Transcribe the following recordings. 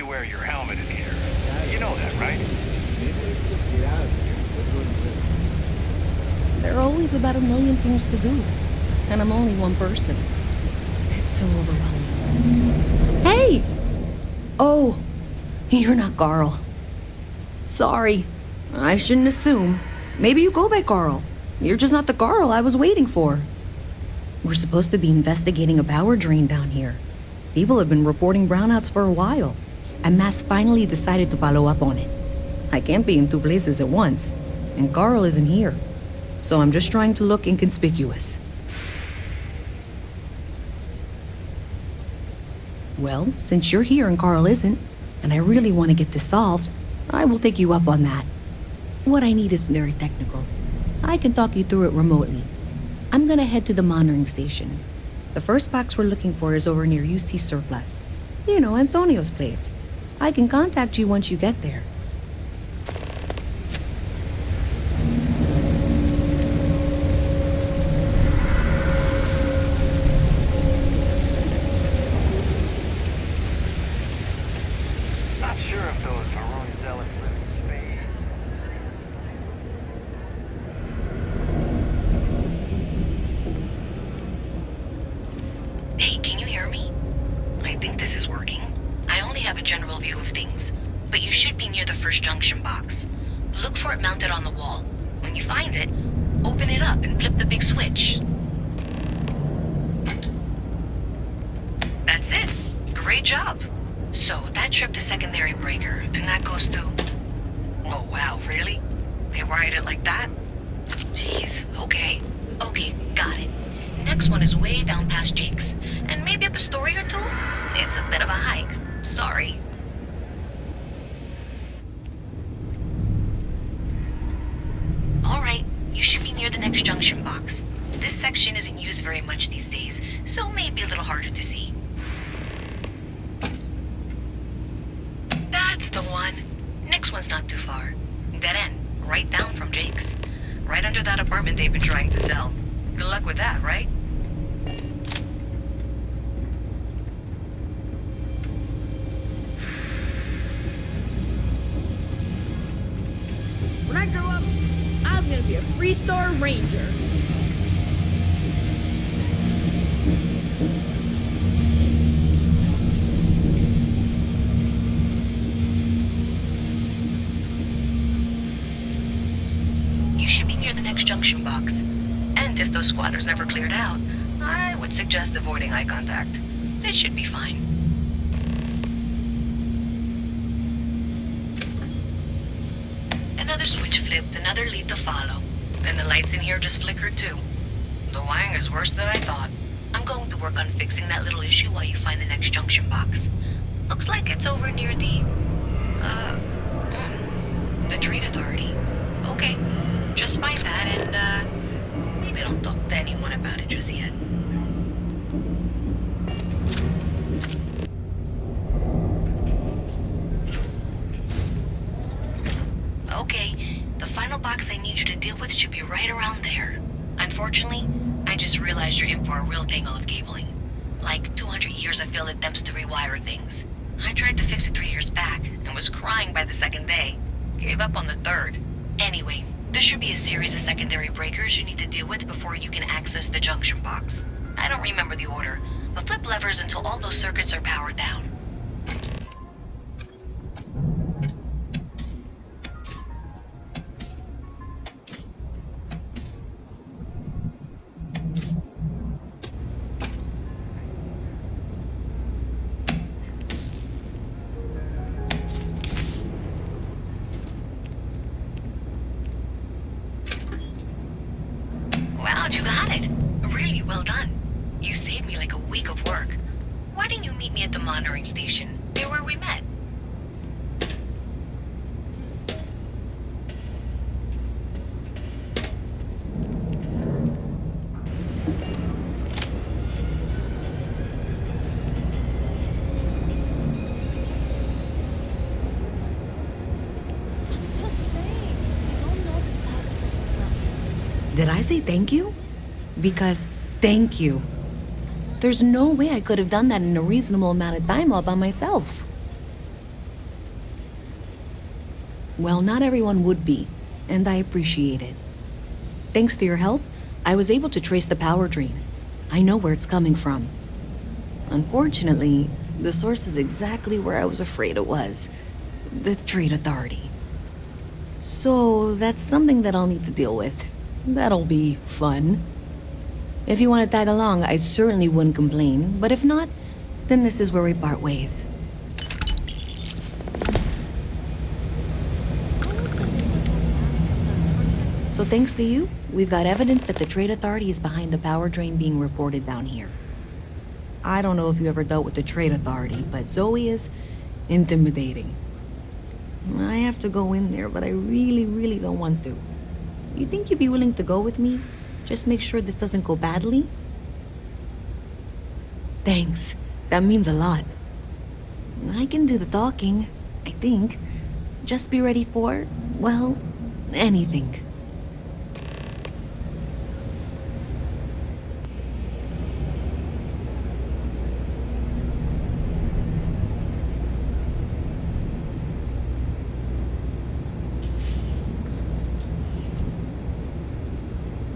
you wear your helmet in here. You know that, right? There are always about a million things to do, and I'm only one person. It's so overwhelming. Hey! Oh, you're not Carl. Sorry, I shouldn't assume. Maybe you go by Carl. You're just not the Carl I was waiting for. We're supposed to be investigating a power drain down here. People have been reporting brownouts for a while, and Mass finally decided to follow up on it. I can't be in two places at once, and Carl isn't here, so I'm just trying to look inconspicuous. Well, since you're here and Carl isn't, and I really want to get this solved, I will take you up on that. What I need is very technical. I can talk you through it remotely. I'm gonna head to the monitoring station. The first box we're looking for is over near UC Surplus. You know, Antonio's place. I can contact you once you get there. Not sure if those Varun zealots live in space. Hey, can you hear me? I think this is working. I only have a general view of things, but you should be near the first junction box. Look for it mounted on the wall. When you find it, open it up and flip the big switch. That's it. Great job. So that tripped the secondary breaker, and that goes to... Oh, wow, really? They wired it like that? Jeez, okay. Okay, got it. Next one is way down past Jake's, and maybe up a story or two? It's a bit of a hike. Sorry. Alright, you should be near the next junction box. This section isn't used very much these days, so maybe a little harder to see. That's the one. Next one's not too far. Dead end, right down from Jake's. Right under that apartment they've been trying to sell. Good luck with that, right? When I grow up, I'm gonna be a three-star ranger. You should be near the next junction box. And if those squatters never cleared out, I would suggest avoiding eye contact. It should be fine. Another switch flipped, another lead to follow. And the lights in here just flickered too. The wiring is worse than I thought. I'm going to work on fixing that little issue while you find the next junction box. Looks like it's over near the trade authority. Okay, just find that and, maybe don't talk to anyone about it just yet. Okay, the final box I need you to deal with should be right around there. Unfortunately, I just realized you're in for a real tangle of cabling. Like 200 years of failed attempts to rewire things. I tried to fix it 3 years back and was crying by the second day. Gave up on the third. Anyway, there should be a series of secondary breakers you need to deal with before you can access the junction box. I don't remember the order, but flip levers until all those circuits are powered down. Wow, you got it. Really well done. You saved me like a week of work. Why didn't you meet me at the monitoring station? Near where we met. Did I say thank you? Because thank you. There's no way I could have done that in a reasonable amount of time all by myself. Well, not everyone would be, and I appreciate it. Thanks to your help, I was able to trace the power drain. I know where it's coming from. Unfortunately, the source is exactly where I was afraid it was. The Trade Authority. So, that's something that I'll need to deal with. That'll be fun. If you want to tag along, I certainly wouldn't complain, but if not, then this is where we part ways. So thanks to you, we've got evidence that the Trade Authority is behind the power drain being reported down here. I don't know if you ever dealt with the Trade Authority, but Zoe is intimidating. I have to go in there, but I really don't want to. You think you'd be willing to go with me? Just make sure this doesn't go badly? Thanks. That means a lot. I can do the talking, I think. Just be ready for, well, anything.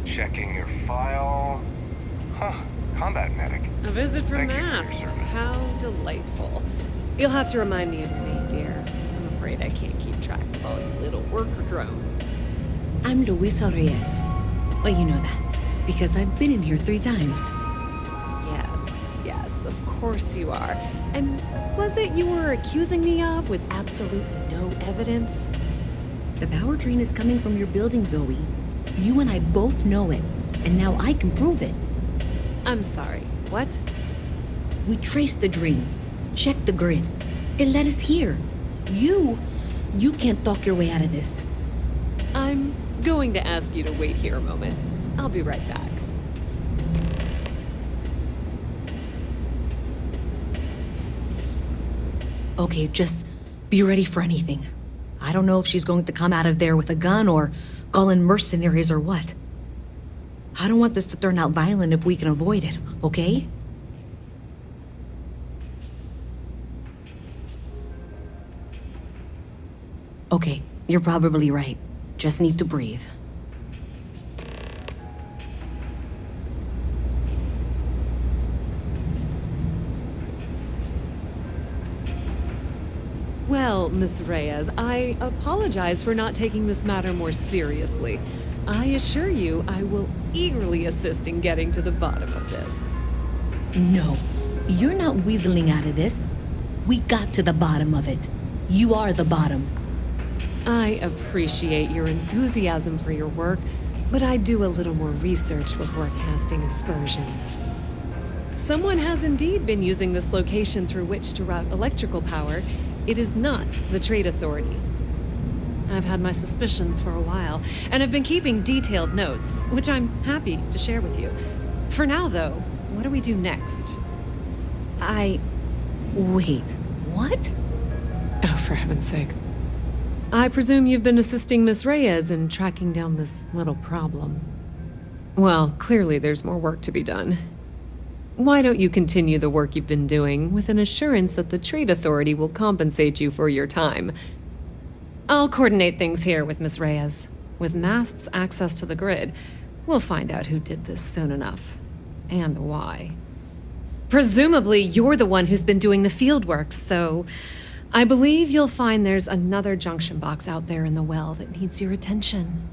Checking your file. Huh, combat medic. A visit from Thank you for your Mast. service. How delightful. You'll have to remind me of your name, dear. I'm afraid I can't keep track of all you little worker drones. I'm Luisa Reyes. Well, you know that, because I've been in here 3 times. Yes, of course you are. And was it you were accusing me of with absolutely no evidence? The power drain is coming from your building, Zoe. You and I both know it, and now I can prove it. I'm sorry, what? We traced the drain, checked the grid. It led us here. You can't talk your way out of this. I'm going to ask you to wait here a moment. I'll be right back. Okay, just be ready for anything. I don't know if she's going to come out of there with a gun or call in mercenaries or what. I don't want this to turn out violent if we can avoid it, okay? Okay, you're probably right. Just need to breathe. Well, Miss Reyes, I apologize for not taking this matter more seriously. I assure you I will eagerly assist in getting to the bottom of this. No, you're not weaseling out of this. We got to the bottom of it. You are the bottom. I appreciate your enthusiasm for your work, but I do a little more research before casting aspersions. Someone has indeed been using this location through which to route electrical power. It is not the Trade Authority. I've had my suspicions for a while, and have been keeping detailed notes, which I'm happy to share with you. For now, though, what do we do next? Wait, what? Oh, for heaven's sake. I presume you've been assisting Miss Reyes in tracking down this little problem. Well, clearly there's more work to be done. Why don't you continue the work you've been doing with an assurance that the Trade Authority will compensate you for your time? I'll coordinate things here with Miss Reyes. With Mast's access to the grid, we'll find out who did this soon enough. And why. Presumably, you're the one who's been doing the field work, so I believe you'll find there's another junction box out there in the well that needs your attention.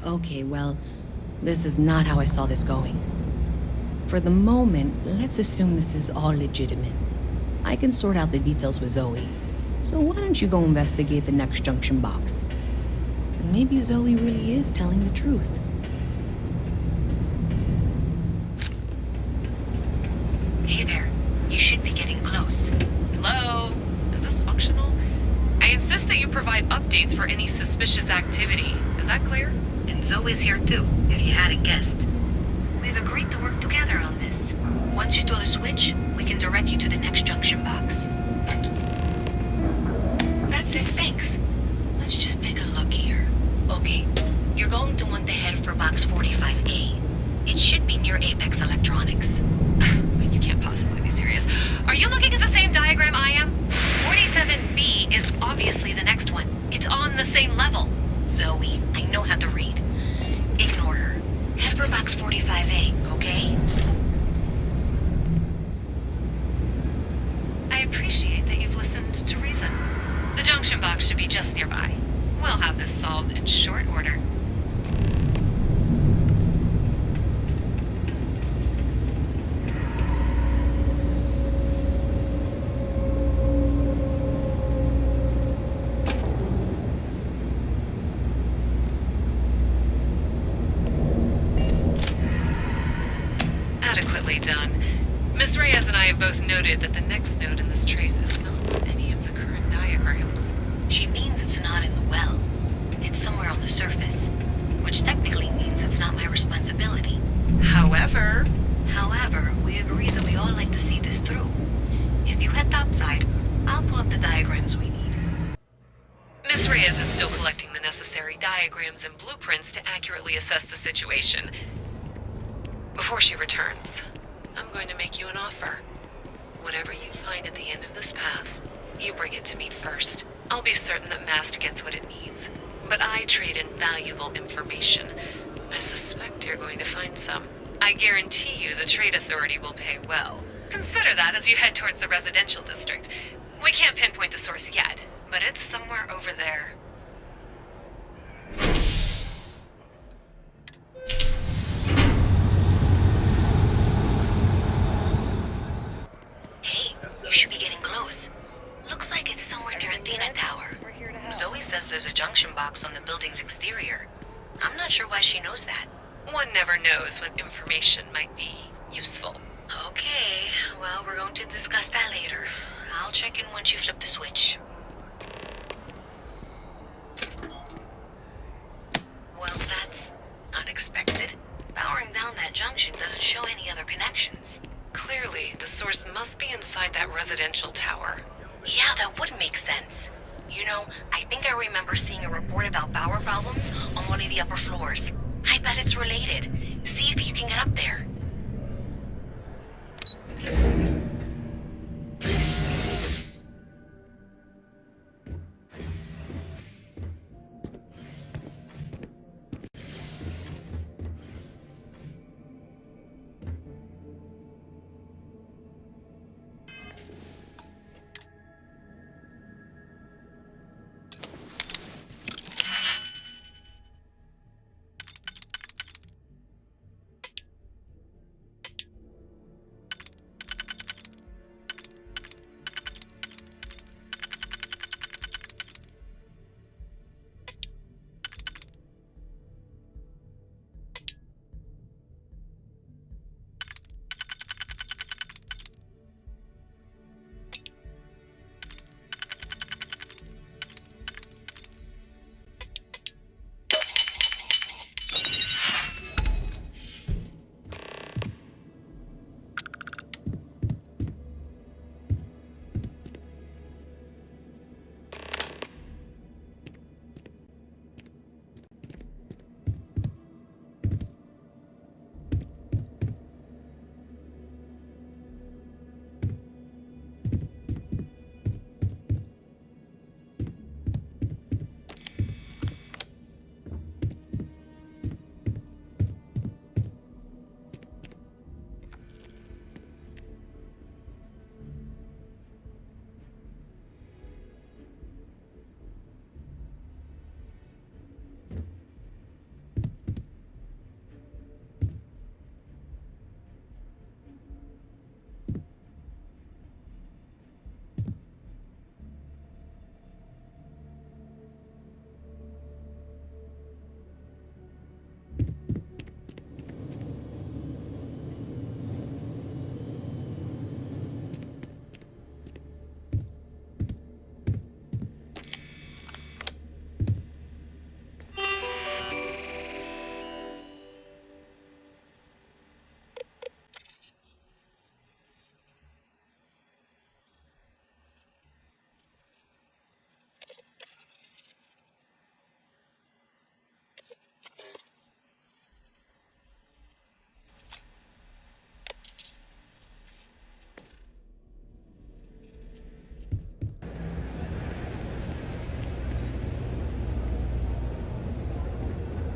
Okay, well, this is not how I saw this going. For the moment, let's assume this is all legitimate. I can sort out the details with Zoe. So why don't you go investigate the next junction box? Maybe Zoe really is telling the truth. Hey there. You should be getting close. Hello? Is this functional? I insist that you provide updates for any suspicious activity. Is that clear? And Zoe's here too, if you hadn't guessed. We've agreed to work together on this. Once you throw the switch, we can direct you to the next junction box. That's it, thanks. Let's just take a look here. Okay, you're going to want to head for box 45A. It should be near Apex Electronics. You can't possibly be serious. Are you looking at the same diagram I am? 47B is obviously the next one. appreciate that you've listened to reason. The junction box should be just nearby. We'll have this solved in short order. Adequately done. Miss Reyes and I have both noted that the next node in this trace is not on any of the current diagrams. She means it's not in the well. It's somewhere on the surface, which technically means it's not my responsibility. However, We agree that we all like to see this through. If you head topside, I'll pull up the diagrams we need. Miss Reyes is still collecting the necessary diagrams and blueprints to accurately assess the situation. Before she returns, I'm going to make you an offer. Whatever you find at the end of this path, you bring it to me first. I'll be certain that Mast gets what it needs. But I trade in valuable information. I suspect you're going to find some. I guarantee you the Trade Authority will pay well. Consider that as you head towards the residential district. We can't pinpoint the source yet, but it's somewhere over there. Hey, you should be getting close. Looks like it's somewhere near Athena Tower. Zoe says there's a junction box on the building's exterior. I'm not sure why she knows that. One never knows when information might be useful. Okay, well, we're going to discuss that later. I'll check in once you flip the switch. Well, that's unexpected. Powering down that junction doesn't show any other connections. Clearly, the source must be inside that residential tower. Yeah, that would make sense. You know, I think I remember seeing a report about power problems on one of the upper floors. I bet it's related. See if you can get up there.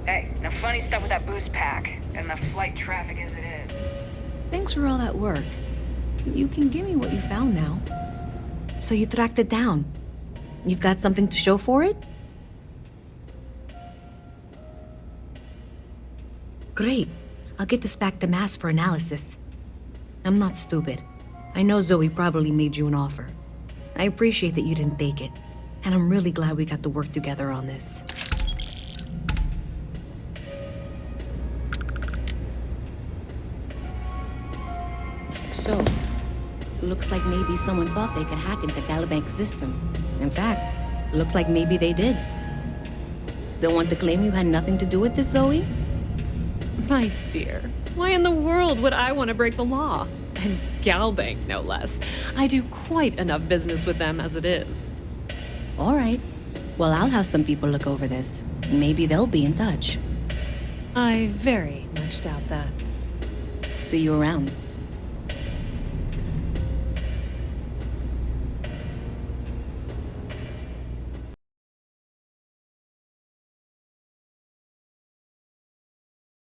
Hey, now funny stuff with that boost pack, and the flight traffic as it is. Thanks for all that work. You can give me what you found now. So you tracked it down. You've got something to show for it? Great. I'll get this back to Mass for analysis. I'm not stupid. I know Zoe probably made you an offer. I appreciate that you didn't take it. And I'm really glad we got to work together on this. So, looks like maybe someone thought they could hack into Calibank's system. In fact, looks like maybe they did. Still want to claim you had nothing to do with this, Zoe? My dear, why in the world would I want to break the law? And Galbank, no less. I do quite enough business with them as it is. All right. Well, I'll have some people look over this. Maybe they'll be in touch. I very much doubt that. See you around.